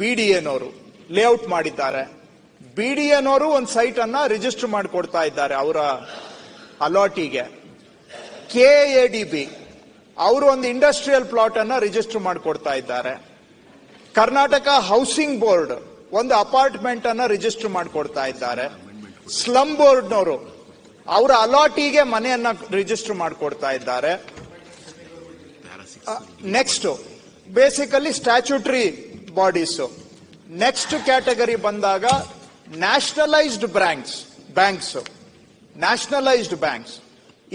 ಬಿಡಿಎನವರು layout ಮಾಡಿದ್ದಾರೆ. ಬಿಡಿಎನವರು ಒಂದು site ಅನ್ನ ರಿಜಿಸ್ಟರ್ ಮಾಡಿಕೊಡ್ತಾ ಇದ್ದಾರೆ ಅವರ ಅಲಾಟಿಗೆ. ಕೆಎಡಿಬಿ ಅವರು ಒಂದು ಇಂಡಸ್ಟ್ರಿಯಲ್ ಪ್ಲಾಟ್ ಅನ್ನ ರಿಜಿಸ್ಟರ್ ಮಾಡಿಕೊಡ್ತಾ ಇದ್ದಾರೆ. ಕರ್ನಾಟಕ ಹೌಸಿಂಗ್ ಬೋರ್ಡ್ ಒಂದು ಅಪಾರ್ಟ್ಮೆಂಟ್ ಅನ್ನ ರಿಜಿಸ್ಟರ್ ಮಾಡಿಕೊಡ್ತಾ ಇದ್ದಾರೆ. ಸ್ಲಮ್ ಬೋರ್ಡ್ನವರು ಅವರ ಅಲಾಟಿಗೆ ಮನೆಯನ್ನ ರಿಜಿಸ್ಟರ್ ಮಾಡಿಕೊಡ್ತಾ ಇದ್ದಾರೆ. Next basically statutory bodies. Next category ಬಂದಾಗ ನ್ಯಾಷನಲೈಸ್ಡ್ ಬ್ಯಾಂಕ್ಸ್. ನ್ಯಾಷನಲೈಸ್ಡ್ ಬ್ಯಾಂಕ್ಸ್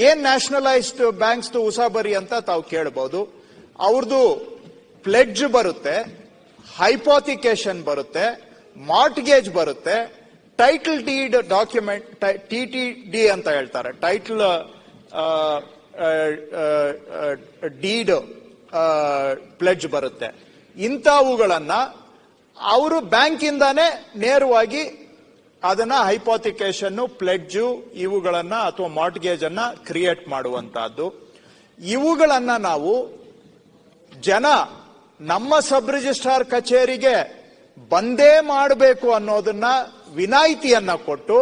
ಏನ್ ನ್ಯಾಷನಲೈಸ್ಡ್ ಬ್ಯಾಂಕ್ಸ್ ಉಸಾಬರಿ ಅಂತ ತಾವು ಕೇಳಬಹುದು. ಅವ್ರದ್ದು ಪ್ಲೆಡ್ಜ್ ಬರುತ್ತೆ, ಹೈಪೋಥಿಕೇಶನ್ ಬರುತ್ತೆ, ಮಾರ್ಟ್ಗೇಜ್ ಬರುತ್ತೆ, ಟೈಟಲ್ ಡೀಡ್ ಡಾಕ್ಯುಮೆಂಟ್ TTD ಅಂತ ಹೇಳ್ತಾರೆ, ಟೈಟಲ್ ಡೀಡ್ ಪ್ಲೆಡ್ಜ್ ಬರುತ್ತೆ. ಇಂಥವುಗಳನ್ನ ಅವರು ಬ್ಯಾಂಕಿಂದಾನೇ ನೇರವಾಗಿ ಅದನ್ನ ಹೈಪೋಥಿಕೇಶನ್, ಪ್ಲೆಡ್ಜು ಇವುಗಳನ್ನ ಅಥವಾ ಮಾರ್ಟ್ಗೇಜ್ ಅನ್ನ ಕ್ರಿಯೇಟ್ ಮಾಡುವಂತಹದ್ದು. ಇವುಗಳನ್ನ ನಾವು ನಮ್ಮ ಸಬ್ ರಿಜಿಸ್ಟ್ರಾರ್ ಕಚೇರಿಗೆ ಬಂದೇ ಮಾಡಬೇಕು ಅನ್ನೋದನ್ನ ವಿನಾಯಿತಿಯನ್ನ ಕೊಟ್ಟು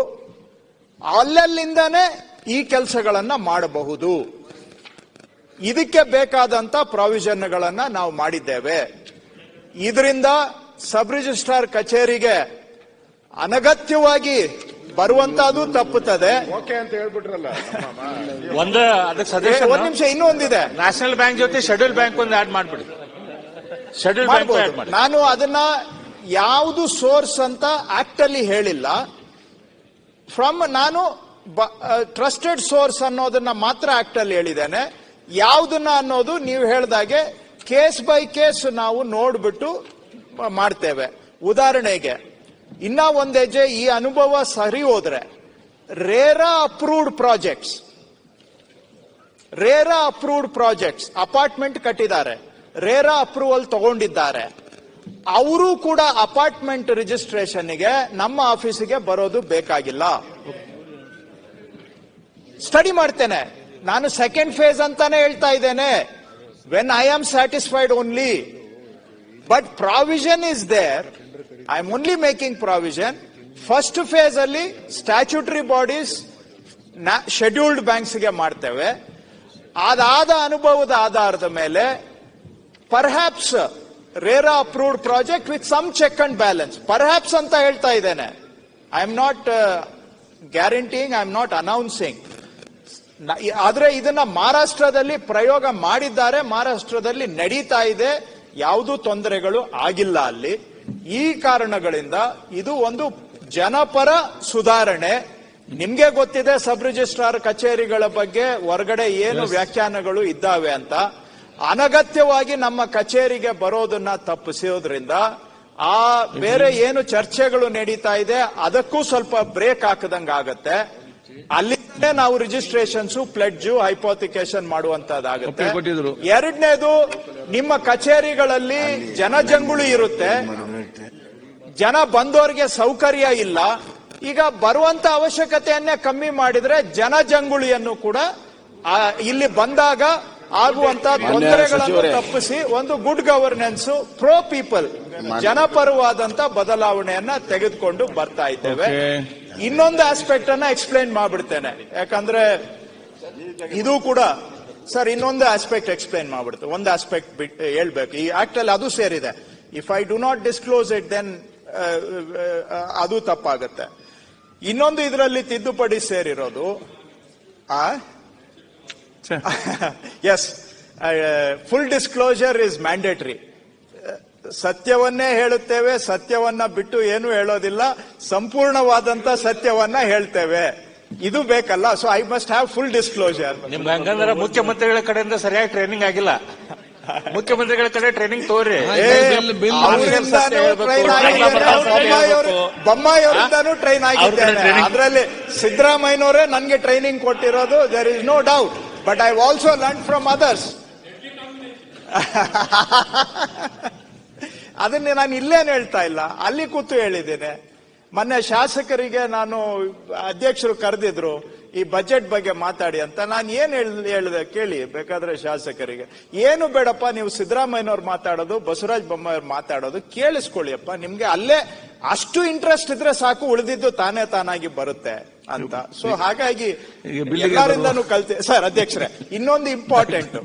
ಅಲ್ಲಲ್ಲಿಂದಾನೇ ಈ ಕೆಲಸಗಳನ್ನ ಮಾಡಬಹುದು. ಇದಕ್ಕೆ ಬೇಕಾದಂತ ಪ್ರಾವಿಷನ್ಗಳನ್ನ ನಾವು ಮಾಡಿದ್ದೇವೆ. ಇದರಿಂದ ಸಬ್ ರಿಜಿಸ್ಟ್ರಾರ್ ಕಚೇರಿಗೆ ಅನಗತ್ಯವಾಗಿ ಬರುವಂತಹದ್ದು ತಪ್ಪುತ್ತದೆ. ಒಂದು ನಿಮಿಷ, ಇನ್ನೂ ಒಂದಿದೆ. ನ್ಯಾಷನಲ್ ಬ್ಯಾಂಕ್ ಜೊತೆ ಶೆಡ್ಯೂಲ್ ಬ್ಯಾಂಕ್ ಒಂದು ಆಡ್ ಮಾಡ್ಬಿಡಿ. ಶೆಡ್ಯೂಲ್ ಬ್ಯಾಂಕ್ ನಾನು ಅದನ್ನ ಯಾವುದು ಸೋರ್ಸ್ ಅಂತ ಆಕ್ಟ್ ಅಲ್ಲಿ ಹೇಳಿಲ್ಲ. ನಾನು ಟ್ರಸ್ಟೆಡ್ ಸೋರ್ಸ್ ಅನ್ನೋದನ್ನ ಮಾತ್ರ ಆಕ್ಟ್ ಅಲ್ಲಿ ಹೇಳಿದ್ದೇನೆ. ಯಾವುದನ್ನ ಅನ್ನೋದು ನೀವು ಹೇಳಿದಾಗೆ ಕೇಸ್ ಬೈ ಕೇಸ್ ನಾವು ನೋಡ್ಬಿಟ್ಟು ಮಾಡ್ತೇವೆ. ಉದಾಹರಣೆಗೆ ಇನ್ನ ಒಂದ್ ಹೆಜ್ಜೆ ಈ ಅನುಭವ ಸರಿ ಹೋದ್ರೆ ರೇರಾ ಅಪ್ರೂವ್ಡ್ ಪ್ರಾಜೆಕ್ಟ್ಸ್ ಅಪಾರ್ಟ್ಮೆಂಟ್ ಕಟ್ಟಿದ್ದಾರೆ, ರೇರಾ ಅಪ್ರೂವಲ್ ತಗೊಂಡಿದ್ದಾರೆ, ಅವರು ಕೂಡ ಅಪಾರ್ಟ್ಮೆಂಟ್ ರಿಜಿಸ್ಟ್ರೇಷನ್ಗೆ ನಮ್ಮ ಆಫೀಸಿಗೆ ಬರೋದು ಬೇಕಾಗಿಲ್ಲ. ಸ್ಟಡಿ ಮಾಡ್ತೇನೆ ನಾನು. ಸೆಕೆಂಡ್ ಫೇಸ್ ಅಂತಾನೆ ಹೇಳ್ತಾ ಇದ್ದೇನೆ. When I am satisfied only, but provision is there. I am only making provision. First phase ಅಲ್ಲಿ ಸ್ಟ್ಯಾಚ್ಯೂಟರಿ ಬಾಡೀಸ್, ಶೆಡ್ಯೂಲ್ಡ್ ಬ್ಯಾಂಕ್ಸ್ಗೆ ಮಾಡ್ತೇವೆ. ಅದಾದ ಅನುಭವದ ಆಧಾರದ ಮೇಲೆ perhaps RERA approved project with some check and balance, perhaps ಅಂತ ಹೇಳ್ತಾ ಇದ್ದೇನೆ. I am not guaranteeing, I am not announcing. ಆದ್ರೆ ಇದನ್ನ ಮಹಾರಾಷ್ಟ್ರದಲ್ಲಿ ಪ್ರಯೋಗ ಮಾಡಿದ್ದಾರೆ, ಮಹಾರಾಷ್ಟ್ರದಲ್ಲಿ ನಡೀತಾ ಇದೆ, ಯಾವುದೂ ತೊಂದರೆಗಳು ಆಗಿಲ್ಲ ಅಲ್ಲಿ. ಈ ಕಾರಣಗಳಿಂದ ಇದು ಒಂದು ಜನಪರ ಸುಧಾರಣೆ. ನಿಮ್ಗೆ ಗೊತ್ತಿದೆ ಸಬ್ ರಿಜಿಸ್ಟ್ರಾರ್ ಕಚೇರಿಗಳ ಬಗ್ಗೆ ಹೊರಗಡೆ ಏನು ವ್ಯಾಖ್ಯಾನಗಳು ಇದ್ದಾವೆ ಅಂತ. ಅನಗತ್ಯವಾಗಿ ನಮ್ಮ ಕಚೇರಿಗೆ ಬರೋದನ್ನ ತಪ್ಪಿಸೋದ್ರಿಂದ ಆ ಬೇರೆ ಏನು ಚರ್ಚೆಗಳು ನಡೀತಾ ಇದೆ ಅದಕ್ಕೂ ಸ್ವಲ್ಪ ಬ್ರೇಕ್ ಹಾಕದಂಗ ಆಗತ್ತೆ. ಅಲ್ಲಿಂದಲೇ ನಾವು ರಿಜಿಸ್ಟ್ರೇಷನ್ಸ್, ಪ್ಲೆಡ್ಜು, ಹೈಪೋಥಿಕೇಶನ್ ಮಾಡುವಂತದ್ದಾಗುತ್ತೆ. ಎರಡನೇದು, ನಿಮ್ಮ ಕಚೇರಿಗಳಲ್ಲಿ ಜನಜಂಗುಳಿ ಇರುತ್ತೆ, ಜನ ಬಂದವರಿಗೆ ಸೌಕರ್ಯ ಇಲ್ಲ. ಈಗ ಬರುವಂತ ಅವಶ್ಯಕತೆಯನ್ನೇ ಕಮ್ಮಿ ಮಾಡಿದ್ರೆ ಜನಜಂಗುಳಿಯನ್ನು ಕೂಡ ಇಲ್ಲಿ ಬಂದಾಗ ಆಗುವಂತ ತೊಂದರೆಗಳನ್ನು ತಪ್ಪಿಸಿ ಒಂದು ಗುಡ್ ಗವರ್ನೆನ್ಸ್, ಪ್ರೋ ಪೀಪಲ್, ಜನಪರವಾದಂತ ಬದಲಾವಣೆಯನ್ನ ತೆಗೆದುಕೊಂಡು ಬರ್ತಾ ಇದ್ದೇವೆ. ಇನ್ನೊಂದು ಆಸ್ಪೆಕ್ಟ್ ಅನ್ನ ಎಕ್ಸ್ಪ್ಲೈನ್ ಮಾಡ್ಬಿಡ್ತೇನೆ, ಯಾಕಂದ್ರೆ ಇದು ಕೂಡ ಸರ್ ಇನ್ನೊಂದು ಆಸ್ಪೆಕ್ಟ್ ಎಕ್ಸ್ಪ್ಲೈನ್ ಮಾಡ್ಬಿಡ್ತೇನೆ. ಒಂದು ಆಸ್ಪೆಕ್ಟ್ ಹೇಳ್ಬೇಕು, ಈ ಆಕ್ಟ್ ಅಲ್ಲಿ ಅದು ಸೇರಿದೆ. If I do not disclose it then ಅದು ತಪ್ಪಾಗುತ್ತೆ. ಇನ್ನೊಂದು ಇದರಲ್ಲಿ ತಿದ್ದುಪಡಿ ಸೇರಿರೋದು, yes, full disclosure is mandatory. ಸತ್ಯವನ್ನೇ ಹೇಳುತ್ತೇವೆ, ಸತ್ಯವನ್ನ ಬಿಟ್ಟು ಏನು ಹೇಳೋದಿಲ್ಲ, ಸಂಪೂರ್ಣವಾದಂತ ಸತ್ಯವನ್ನ ಹೇಳ್ತೇವೆ. ಇದು ಬೇಕಲ್ಲ, so I must have full disclosure. ನಿಮ್ಗೆ ಹಂಗಂದ್ರೆ ಮುಖ್ಯಮಂತ್ರಿಗಳ ಕಡೆಯಿಂದ ಸರಿಯಾಗಿ ಟ್ರೈನಿಂಗ್ ಆಗಿಲ್ಲ. ಮುಖ್ಯಮಂತ್ರಿಗಳ ಕಡೆ ಟ್ರೈನಿಂಗ್ ತೋರಿ. ಬೊಮ್ಮಾಯಿ ಅವರಿಂದಾನು ಟ್ರೈನ್ ಆಗಿದ್ದೇನೆ. ಅದರಲ್ಲಿ ಸಿದ್ದರಾಮಯ್ಯನವರೇ ನನಗೆ ಟ್ರೈನಿಂಗ್ ಕೊಟ್ಟಿರೋದು, there is no doubt. But I also learn from others. ಅದನ್ನೇ ನಾನು ಇಲ್ಲೇನು ಹೇಳ್ತಾ ಇಲ್ಲ, ಅಲ್ಲಿ ಕೂತು ಹೇಳಿದ್ದೇನೆ. ಮೊನ್ನೆ ಶಾಸಕರಿಗೆ ನಾನು ಅಧ್ಯಕ್ಷರು ಕರೆದಿದ್ರು, ಈ ಬಜೆಟ್ ಬಗ್ಗೆ ಮಾತಾಡಿ ಅಂತ ನಾನು ಏನ್ ಹೇಳಿದೆ ಕೇಳಿ ಬೇಕಾದ್ರೆ ಶಾಸಕರಿಗೆ. ಏನು ಬೇಡಪ್ಪ, ನೀವು ಸಿದ್ದರಾಮಯ್ಯನವ್ರು ಮಾತಾಡೋದು, ಬಸವರಾಜ ಬೊಮ್ಮಾಯಿಯವ್ರು ಮಾತಾಡೋದು ಕೇಳಿಸ್ಕೊಳ್ಳಿಯಪ್ಪ. ನಿಮ್ಗೆ ಅಲ್ಲೇ ಅಷ್ಟು ಇಂಟ್ರೆಸ್ಟ್ ಇದ್ರೆ ಸಾಕು, ಉಳಿದಿದ್ದು ತಾನೇ ತಾನಾಗಿ ಬರುತ್ತೆ ಅಂತ. ಸೊ ಹಾಗಾಗಿ ಎಲ್ಲರಿಂದನೂ ಕಲ್ತೆ. ಸರ್ ಅಧ್ಯಕ್ಷರೇ, ಇನ್ನೊಂದು ಇಂಪಾರ್ಟೆಂಟ್